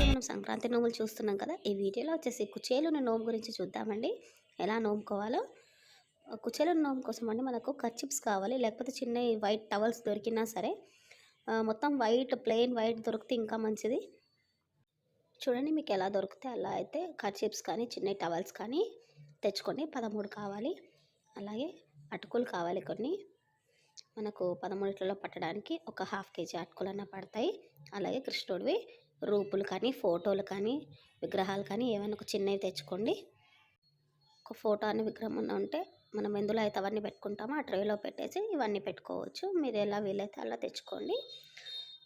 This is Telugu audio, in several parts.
మనం సంక్రాంతి నోములు చూస్తున్నాం కదా! ఈ వీడియోలో వచ్చేసి కుచేలుని నోము గురించి చూద్దామండి. ఎలా నోముకోవాలో. కుచేలుని నోము కోసం అండి మనకు కర్చీఫ్స్ కావాలి. లేకపోతే చిన్నయి వైట్ టవల్స్ దొరికినా సరే మొత్తం వైట్ ప్లెయిన్ వైట్ దొరికితే ఇంకా మంచిది. చూడండి మీకు ఎలా దొరికితే అలా అయితే కర్చీఫ్స్ కానీ చిన్న టవల్స్ కానీ తెచ్చుకోండి. 13 కావాలి. అలాగే అటుకులు కావాలి కొన్ని. మనకు 13 పట్టడానికి ఒక హాఫ్ కేజీ అటుకులన్నా పడతాయి. అలాగే కృష్ణుడివి రూపులు కానీ ఫోటోలు కానీ విగ్రహాలు కానీ ఏమైనా ఒక చిన్నవి తెచ్చుకోండి. ఒక ఫోటో అని విగ్రహం ఉంటే మనం ఎందులో అయితే అవన్నీ పెట్టుకుంటామో ఆ ట్రేలో పెట్టేసి ఇవన్నీ పెట్టుకోవచ్చు. మీరు ఎలా వీలైతే అలా తెచ్చుకోండి.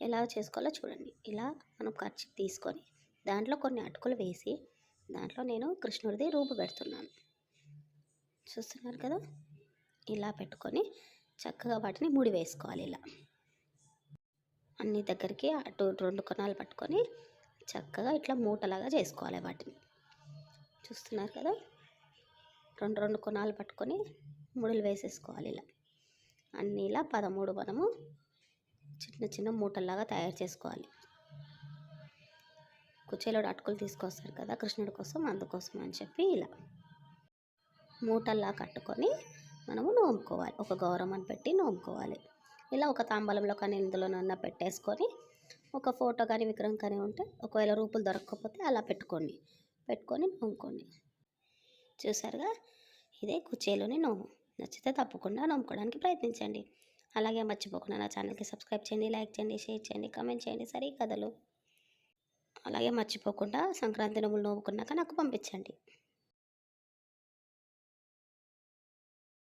ఎలా చేసుకోవాలో చూడండి. ఇలా మనం ఖర్చు తీసుకొని దాంట్లో కొన్ని అటుకులు వేసి దాంట్లో నేను కృష్ణుడిది రూపు పెడుతున్నాను. చూస్తున్నారు కదా! ఇలా పెట్టుకొని చక్కగా వాటిని ముడి వేసుకోవాలి. ఇలా అన్ని దగ్గరికి అటు 2 కొనాలు పట్టుకొని చక్కగా ఇట్లా మూటలాగా చేసుకోవాలి వాటిని. చూస్తున్నారు కదా! 2 కొనాలు పట్టుకొని ముడులు వేసేసుకోవాలి. ఇలా అన్నీ ఇలా 13 మనము చిన్న చిన్న మూటల్లాగా తయారు చేసుకోవాలి. కుచేలుడు అటుకులు తీసుకొస్తారు కదా కృష్ణుడి కోసం, అందుకోసం అని చెప్పి ఇలా మూటల్లా కట్టుకొని మనము నోముకోవాలి. ఒక గౌరమ్మని పెట్టి నోముకోవాలి. ఇలా ఒక తాంబూలంలో కానీ ఇందులోనన్నా పెట్టేసుకొని ఒక ఫోటో కానీ విగ్రహం కానీ ఉంటే ఒకవేళ రూపులు దొరకకపోతే అలా పెట్టుకోండి. పెట్టుకొని నోముకోండి. చూసారుగా, ఇదే కుచేలుని నోము. నచ్చితే తప్పకుండా నోముకోవడానికి ప్రయత్నించండి. అలాగే మర్చిపోకుండా నా ఛానల్కి సబ్స్క్రైబ్ చేయండి, లైక్ చేయండి, షేర్ చేయండి, కామెంట్ చేయండి. సరే కథలు అలాగే మర్చిపోకుండా సంక్రాంతి నోములు నోముకున్నాక నాకు పంపించండి.